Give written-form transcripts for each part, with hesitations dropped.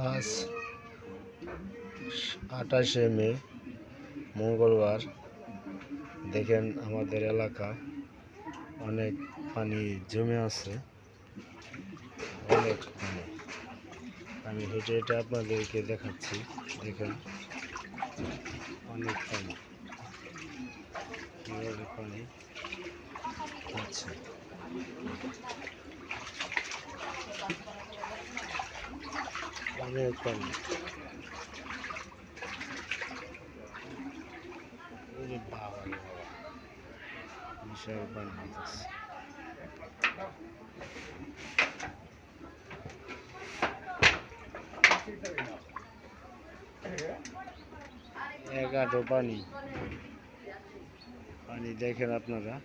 আজ 28শে মে মঙ্গলবার। দেখেন আমাদের এলাকায় অনেক পানি জমে আছে, অনেক পানি। আমি হেঁটে হেঁটে আপনাদেরকে দেখাচ্ছি। দেখেন অনেক পানি, কিভাবে পানি আছে। অনেক পানি, বাবা রে বাবা, বিশাল পানি আছে। এক হাঁটু পানি। পানি দেখেন আপনারা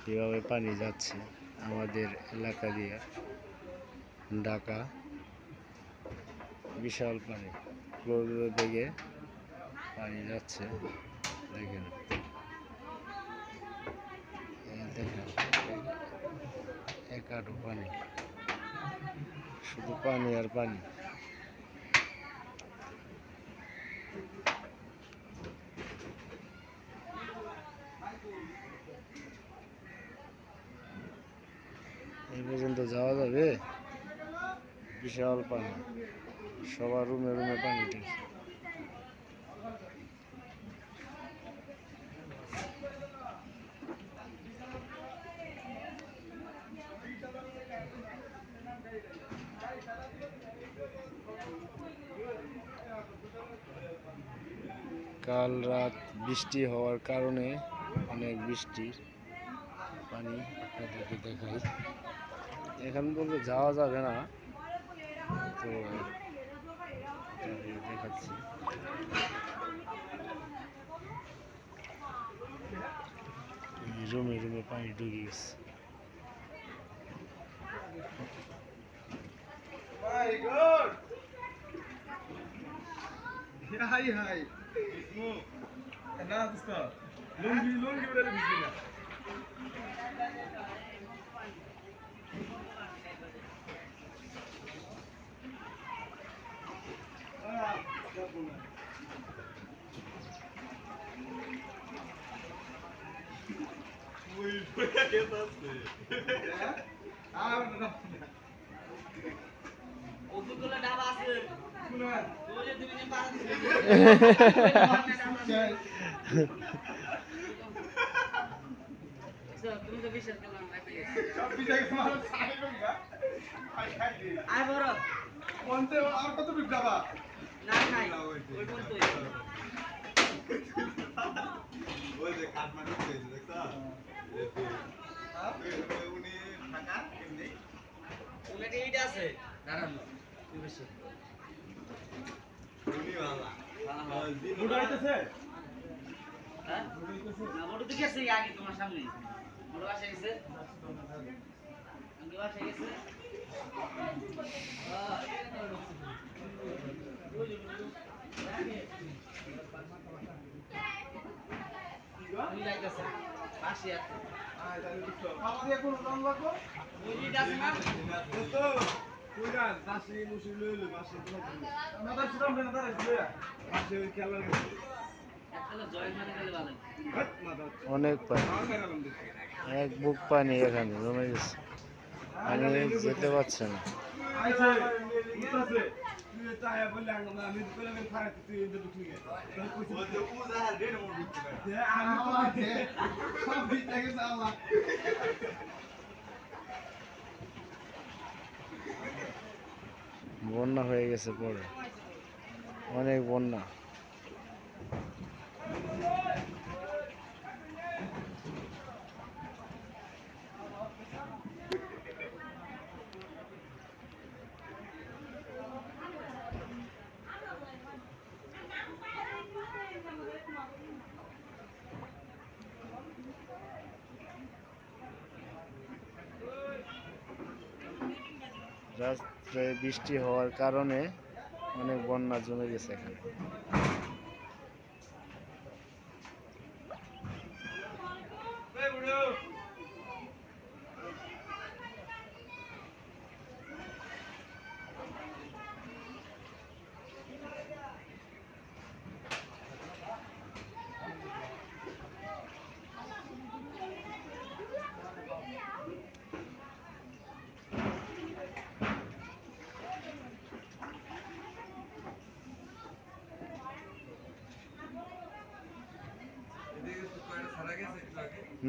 কিভাবে পানি যাচ্ছে আমাদের এলাকা দিয়ে ঢাকা। বিশাল পানি, ক্লোজের দিকে পানি যাচ্ছে। দেখেন, দেখেন এক হাঁটু পানি, শুধু পানি আর পানি। এই পর্যন্ত যাওয়া যাবে? বিশাল পানি, সবার রুমে রুমে পানি উঠেছে। কাল রাত বৃষ্টি হওয়ার কারণে অনেক বৃষ্টির পানি আপনাদেরকে দেখাই। এখান বলতে যাওয়া যাবে না, তো দেখাচ্ছি। রুমে রুমে পানি ঢুকে গেছে। হাই হাই না দোস্ত, লুঙ্গি লুঙ্গি উড়ালে বুঝবি না। তুমি তো বিশ্বাস করলাম না, সব বিষয় মানুষ সাইলেন্ট না। আয় বড় কোনতে আর কত বিট যাবা? না নাই ওই কোনতে ওই যে কাটমানি হয়েছে দেখছো? উনি ঢাকা এমনি উনি এইটা আছে দাঁড়ানো তুই বেশি উনি বাবা বুড়ো আইতেছে। হ্যাঁ না বড় তো গেছে আগে তোমার সামনে বড় আসে গেছে বড় আসে গেছে তুমি যাইতেছে পাশে আছে আয় তাহলে তো খাওয়া দিয়ে কোন দাম লাগবে ওই যে আছে না দোস্ত কই না দাসি মুসি লইলো পাশে তো না দাসি দাম না দাঁড়াইছে পাশে ওই খেলা একটা জয়েন মানে গেলে ভালো অনেক পানি, এক বুক পানি এখানে জমে গেছে। পানি যেতে পারছে না। বন্যা হয়ে গেছে পরে, অনেক বন্যা। রাত্রে বৃষ্টি হওয়ার কারণে অনেক বন্যা জমে গেছে এখানে।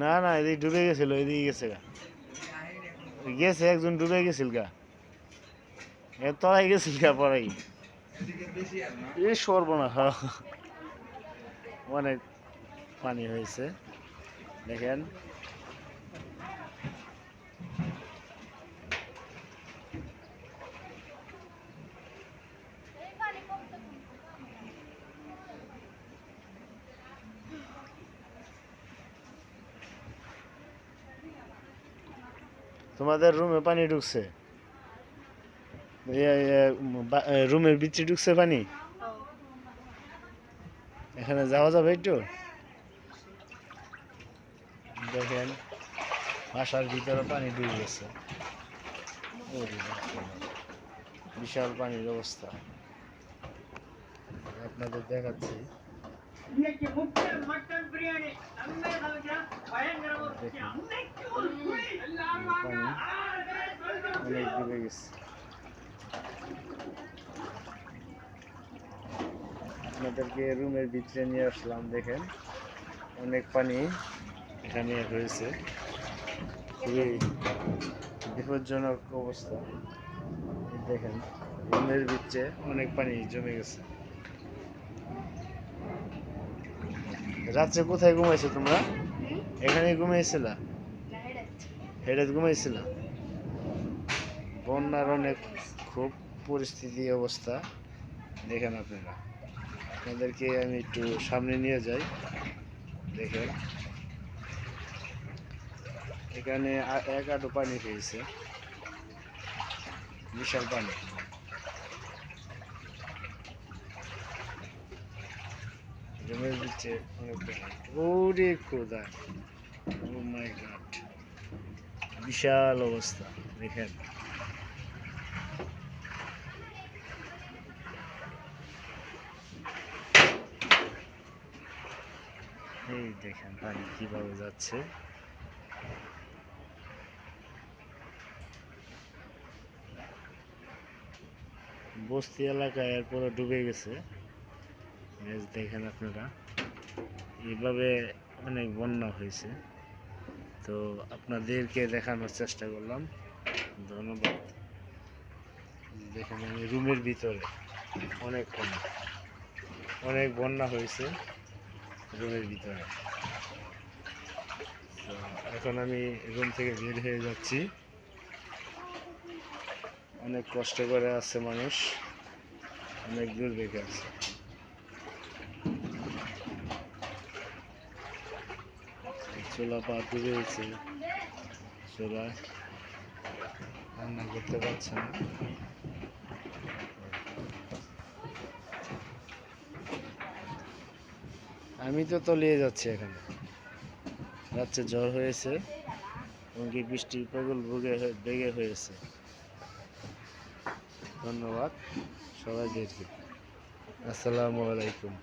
না না, এদিকে ডুবে গেছিল, এদিকে গেছে গা। গেছে একজন ডুবে গেছিল গা, এ তলাই গেছিল গা পরাই। এদিকে বেশি আর না এই সর্বনাশ, হ্যাঁ। অনেক পানি হয়েছে দেখেন। তোমাদের রুমে পানি ঢুকছে? রুমের ভিতরে ঢুকছে পানি? এখানে যাওয়া যাবে একটু? দেখেন বাসার ভিতরে পানি ঢুকে গেছে। ওরে বাপরে বাপ, বিশাল পানির অবস্থা, আপনাদের দেখাচ্ছি। দেখেন পানি অনেক ডুবে গেছে। আপনাদেরকে রুমের ভিতরে নিয়ে আসলাম, দেখেন অনেক পানি এখানে হয়েছে, খুবই বিপজ্জনক অবস্থা। দেখেন রুমের ভিতরে অনেক পানি জমে গেছে। রাত্রে কোথায় ঘুমাইছো তোমরা? এখানে ঘুমাইছিলা? হেডে ঘুমাইছিলা? বন্যার অনেক খুব পরিস্থিতি অবস্থা, দেখেন আপনারা। আপনাদেরকে আমি একটু সামনে নিয়ে যাই, দেখেন এখানে এক হাঁটু পানি পেয়েছে, বিশাল পানি। রুমের নিচে অনেক পানি। ওরে খোদা, ও মাই গড, বিশাল অবস্থা দেখেন। এই দেখেন পানি কিভাবে যাচ্ছে। বস্তি এলাকায় এরপরে ডুবে গেছে, দেখেন আপনারা। এইভাবে অনেক বন্যা হয়েছে, তো আপনাদেরকে দেখানোর চেষ্টা করলাম, ধন্যবাদ। দেখেন আমি রুমের ভিতরে অনেক পানি, অনেক বন্যা হয়েছে রুমের ভিতরে। তো এখন আমি রুম থেকে বের হয়ে যাচ্ছি, অনেক কষ্ট করে আছে মানুষ, অনেক দূর বেঁকে আছে। চুলা পা ডুবে গেছে, চুলা রান্না করতে পারছে না। আমি তো তলিয়ে যাচ্ছি এখানে। রাত্রে জ্বর হয়েছে, এমনকি বৃষ্টির পাগল বেগে হয়েছে। ধন্যবাদ সবাইকে, আসসালামু আলাইকুম।